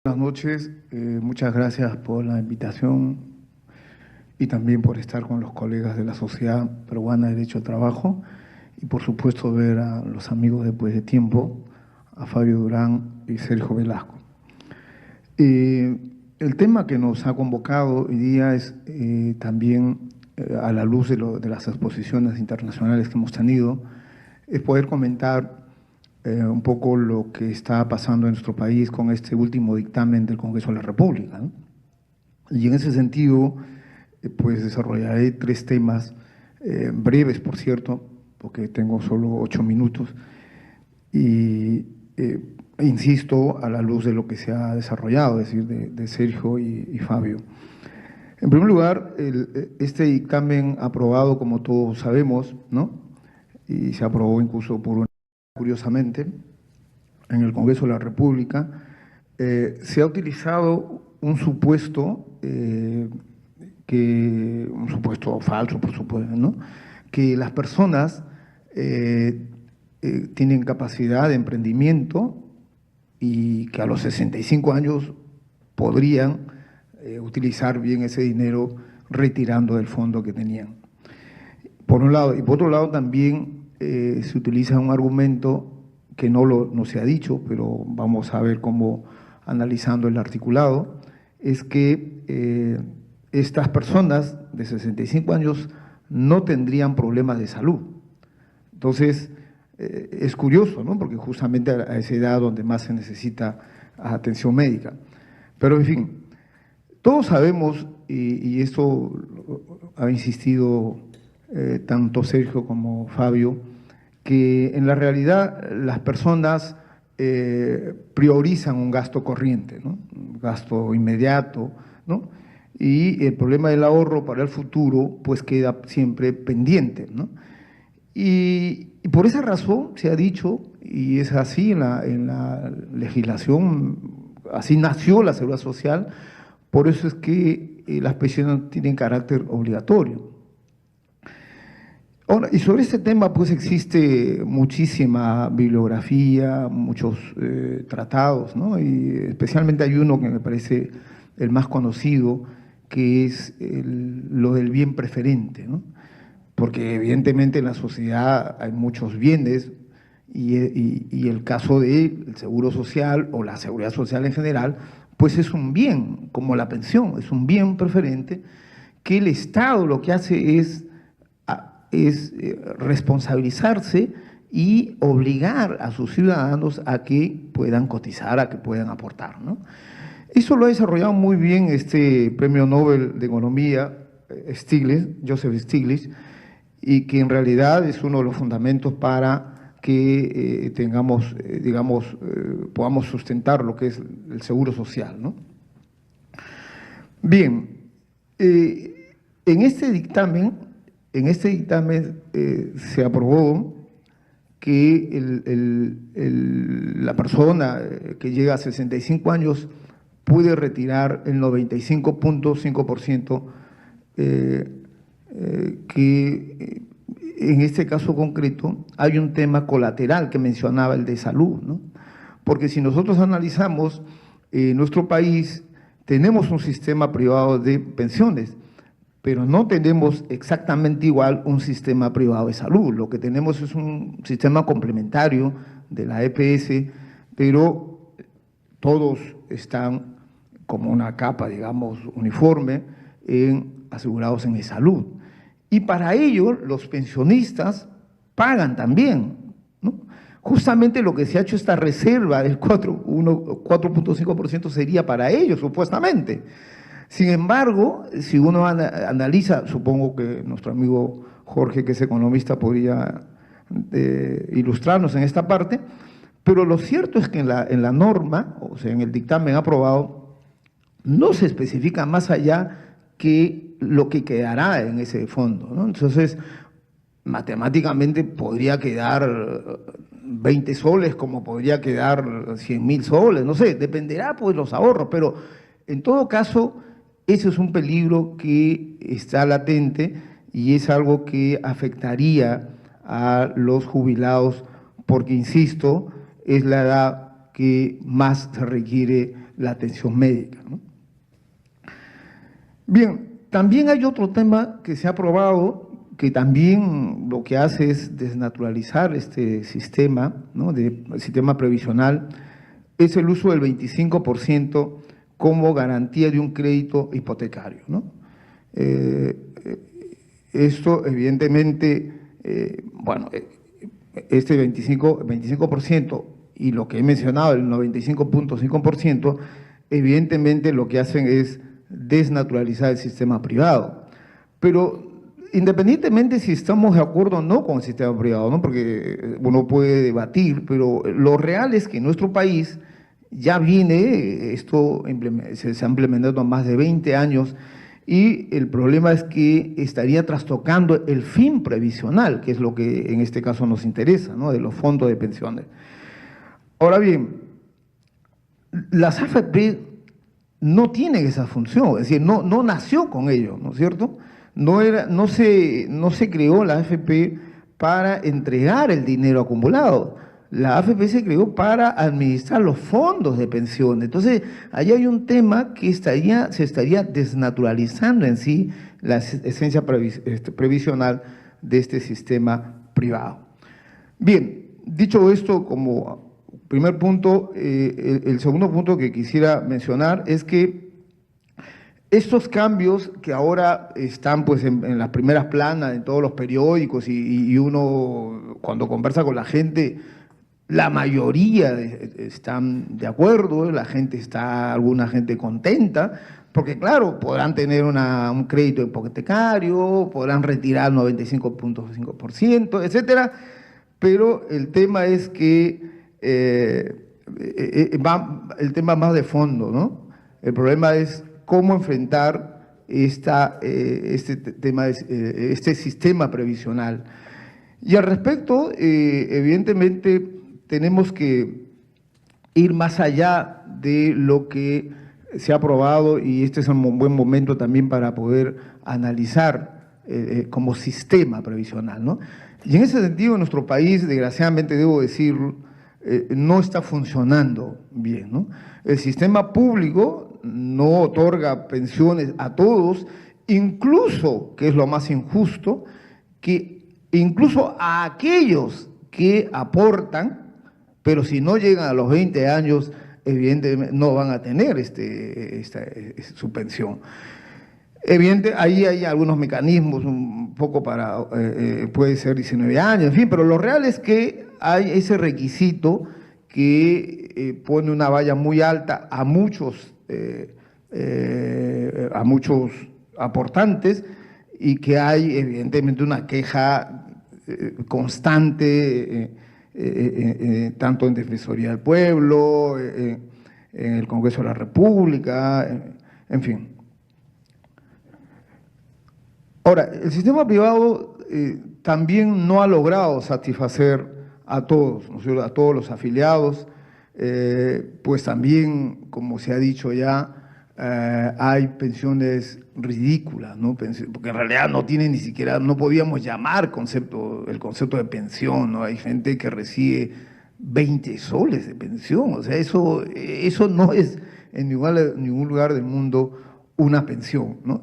Buenas noches, muchas gracias por la invitación y también por estar con los colegas de la Sociedad Peruana de Derecho al Trabajo y por supuesto ver a los amigos después de tiempo, a Fabio Durán y Sergio Velasco. El tema que nos ha convocado hoy día es también a la luz de las exposiciones internacionales que hemos tenido, es poder comentar un poco lo que está pasando en nuestro país con este último dictamen del Congreso de la República, ¿no? Y en ese sentido, pues desarrollaré tres temas, breves, por cierto, porque tengo solo 8 minutos, y insisto a la luz de lo que se ha desarrollado, es decir, de Sergio y Fabio. En primer lugar, este dictamen aprobado, como todos sabemos, ¿no? Y se aprobó incluso curiosamente, en el Congreso de la República, se ha utilizado un supuesto, un supuesto falso, por supuesto, ¿no? Que las personas tienen capacidad de emprendimiento y que a los 65 años podrían utilizar bien ese dinero retirando del fondo que tenían. Por un lado, y por otro lado también se utiliza un argumento que no se ha dicho, pero vamos a ver cómo analizando el articulado, es que estas personas de 65 años no tendrían problemas de salud. Entonces, es curioso, ¿no? Porque justamente a esa edad donde más se necesita atención médica. Pero en fin, todos sabemos, y esto ha insistido tanto Sergio como Fabio, que en la realidad las personas priorizan un gasto corriente, ¿no? Un gasto inmediato, ¿no? Y el problema del ahorro para el futuro pues queda siempre pendiente, ¿no? Y por esa razón se ha dicho, y es así en la legislación, así nació la seguridad social, por eso es que las pensiones tienen carácter obligatorio. Ahora, y sobre este tema pues existe muchísima bibliografía, muchos tratados, ¿no? Y especialmente hay uno que me parece el más conocido, que es lo del bien preferente, ¿no? Porque evidentemente en la sociedad hay muchos bienes y el caso del seguro social o la seguridad social en general, pues es un bien, como la pensión, es un bien preferente que el Estado lo que hace es responsabilizarse y obligar a sus ciudadanos a que puedan cotizar, a que puedan aportar, ¿no? Eso lo ha desarrollado muy bien este premio Nobel de Economía, Stiglitz, Joseph Stiglitz, y que en realidad es uno de los fundamentos para que tengamos, digamos, podamos sustentar lo que es el seguro social, ¿no? Bien, en este dictamen se aprobó que la persona que llega a 65 años puede retirar el 95.5% que en este caso concreto hay un tema colateral que mencionaba el de salud, ¿no? Porque si nosotros analizamos nuestro país, tenemos un sistema privado de pensiones, pero no tenemos exactamente igual un sistema privado de salud. Lo que tenemos es un sistema complementario de la EPS, pero todos están como una capa, digamos, uniforme, asegurados en salud. Y para ello los pensionistas pagan también, ¿no? Justamente lo que se ha hecho esta reserva del 4.5% sería para ellos, supuestamente. Sin embargo, si uno analiza, supongo que nuestro amigo Jorge, que es economista, podría ilustrarnos en esta parte, pero lo cierto es que en la norma, o sea, en el dictamen aprobado, no se especifica más allá que lo que quedará en ese fondo, ¿no? Entonces, matemáticamente podría quedar 20 soles, como podría quedar 100.000 soles, no sé, dependerá pues los ahorros, pero en todo caso, ese es un peligro que está latente y es algo que afectaría a los jubilados porque, insisto, es la edad que más se requiere la atención médica, ¿no? Bien, también hay otro tema que se ha aprobado, que también lo que hace es desnaturalizar este sistema, ¿no?, de sistema previsional, es el uso del 25% como garantía de un crédito hipotecario, ¿no? Esto evidentemente, este 25% y lo que he mencionado, el 95.5%, evidentemente lo que hacen es desnaturalizar el sistema privado. Pero independientemente si estamos de acuerdo o no con el sistema privado, ¿no?, porque uno puede debatir, pero lo real es que en nuestro país ya viene, esto se ha implementado más de 20 años, y el problema es que estaría trastocando el fin previsional, que es lo que en este caso nos interesa, ¿no?, de los fondos de pensiones. Ahora bien, las AFP no tienen esa función, es decir, no nació con ello, ¿no es cierto? No se creó la AFP para entregar el dinero acumulado. La AFP se creó para administrar los fondos de pensiones. Entonces, ahí hay un tema que se estaría desnaturalizando en sí la esencia previsional de este sistema privado. Bien, dicho esto como primer punto, el segundo punto que quisiera mencionar es que estos cambios que ahora están pues en las primeras planas, en todos los periódicos y uno cuando conversa con la gente, la mayoría están de acuerdo, alguna gente contenta, porque claro, podrán tener un crédito hipotecario, podrán retirar el 95.5%, etcétera, pero el tema es que el tema más de fondo, ¿no? El problema es cómo enfrentar este sistema previsional. Y al respecto, evidentemente, tenemos que ir más allá de lo que se ha aprobado, y este es un buen momento también para poder analizar como sistema previsional, ¿no? Y en ese sentido, en nuestro país, desgraciadamente debo decirlo, no está funcionando bien, ¿no? El sistema público no otorga pensiones a todos, incluso, que es lo más injusto, que incluso a aquellos que aportan, pero si no llegan a los 20 años, evidentemente no van a tener su pensión. Evidente, ahí hay algunos mecanismos, un poco para, puede ser 19 años, en fin, pero lo real es que hay ese requisito que pone una valla muy alta a muchos aportantes, y que hay evidentemente una queja constante, tanto en Defensoría del Pueblo, en el Congreso de la República, en fin. Ahora, el sistema privado también no ha logrado satisfacer a todos, ¿no?, a todos los afiliados, pues también, como se ha dicho ya, hay pensiones ridículas, ¿no?, porque en realidad no tienen ni siquiera, no podíamos llamar el concepto de pensión, ¿no? Hay gente que recibe 20 soles de pensión, o sea, eso no es en ningún lugar del mundo una pensión, ¿no?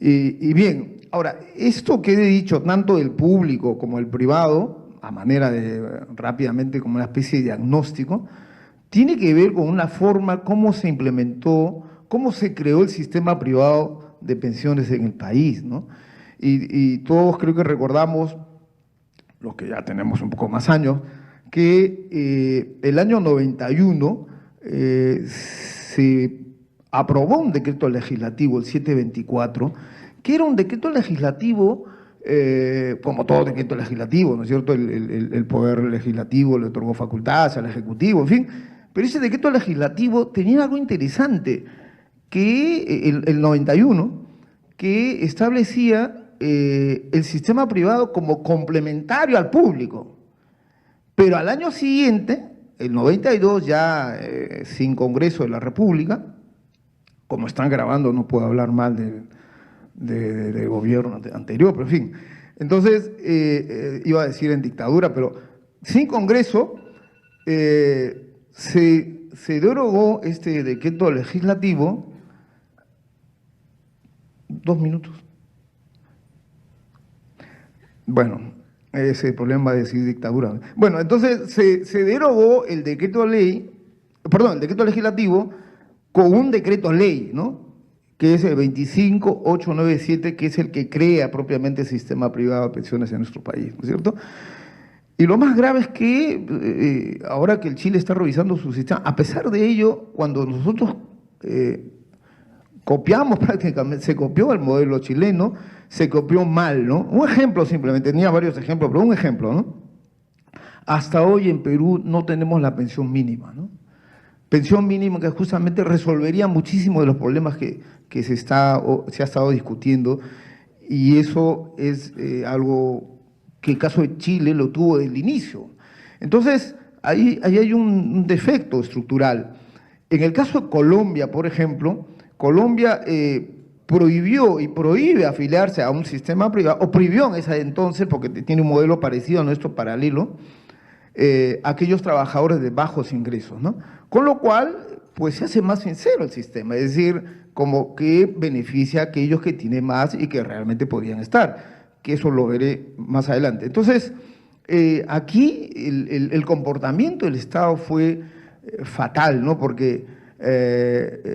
Y bien, ahora, esto que he dicho, tanto el público como el privado, a manera de rápidamente como una especie de diagnóstico, tiene que ver con una forma cómo se implementó, cómo se creó el sistema privado de pensiones en el país, ¿no? Y todos creo que recordamos, los que ya tenemos un poco más años, que el año 91 se aprobó un decreto legislativo, el 724, que era un decreto legislativo, como todo decreto legislativo, ¿no es cierto? El poder legislativo le otorgó facultades al Ejecutivo, en fin, pero ese decreto legislativo tenía algo interesante, que el 91, que establecía el sistema privado como complementario al público, pero al año siguiente, el 92, ya sin Congreso de la República, como están grabando, no puedo hablar mal del gobierno anterior, pero en fin. Entonces, iba a decir en dictadura, pero sin Congreso se se derogó este decreto legislativo. 2 minutos. Bueno, ese es el problema de decir dictadura. Bueno, entonces se derogó el decreto el decreto legislativo con un decreto ley, ¿no? Que es el 25897, que es el que crea propiamente el sistema privado de pensiones en nuestro país, ¿no es cierto? Y lo más grave es que ahora que el Chile está revisando su sistema, a pesar de ello, cuando nosotros copiamos prácticamente, se copió el modelo chileno, se copió mal, ¿no? Un ejemplo simplemente, tenía varios ejemplos, pero un ejemplo, ¿no? Hasta hoy en Perú no tenemos la pensión mínima, ¿no? Pensión mínima que justamente resolvería muchísimos de los problemas que se ha estado discutiendo, y eso es algo que el caso de Chile lo tuvo desde el inicio. Entonces, ahí hay un defecto estructural. En el caso de Colombia, por ejemplo, Colombia prohibió y prohíbe afiliarse a un sistema privado, o prohibió en ese entonces, porque tiene un modelo parecido a nuestro, paralelo, aquellos trabajadores de bajos ingresos, ¿no? Con lo cual, pues se hace más sincero el sistema, es decir, como que beneficia a aquellos que tienen más y que realmente podrían estar, que eso lo veré más adelante. Entonces, aquí el comportamiento del Estado fue fatal, ¿no? Porque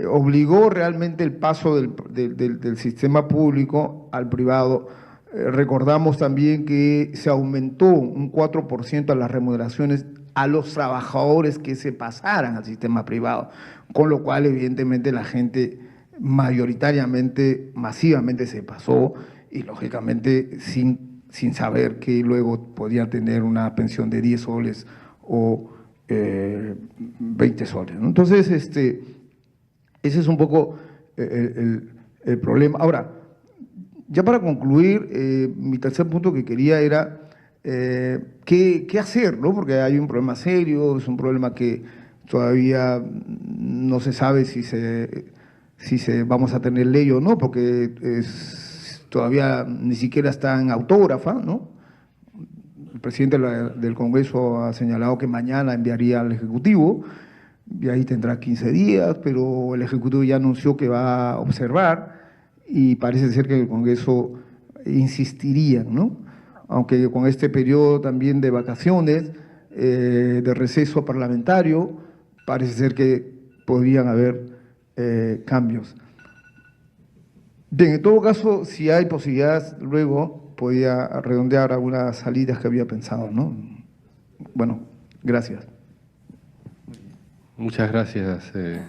obligó realmente el paso del sistema público al privado. Recordamos también que se aumentó un 4% a las remuneraciones a los trabajadores que se pasaran al sistema privado, con lo cual evidentemente la gente mayoritariamente, masivamente se pasó, y lógicamente sin saber que luego podía tener una pensión de 10 soles o 20 soles, ¿no? Entonces, ese es un poco el problema. Ahora, ya para concluir, mi tercer punto que quería era qué hacer, ¿no? Porque hay un problema serio, es un problema que todavía no se sabe si se vamos a tener ley o no, porque todavía ni siquiera está en autógrafa, ¿no? El presidente del Congreso ha señalado que mañana enviaría al Ejecutivo, y ahí tendrá 15 días, pero el Ejecutivo ya anunció que va a observar, y parece ser que el Congreso insistiría, ¿no? Aunque con este periodo también de vacaciones, de receso parlamentario, parece ser que podrían haber cambios. Bien, en todo caso, si hay posibilidades, luego podría redondear algunas salidas que había pensado, ¿no? Bueno, gracias. Muchas gracias.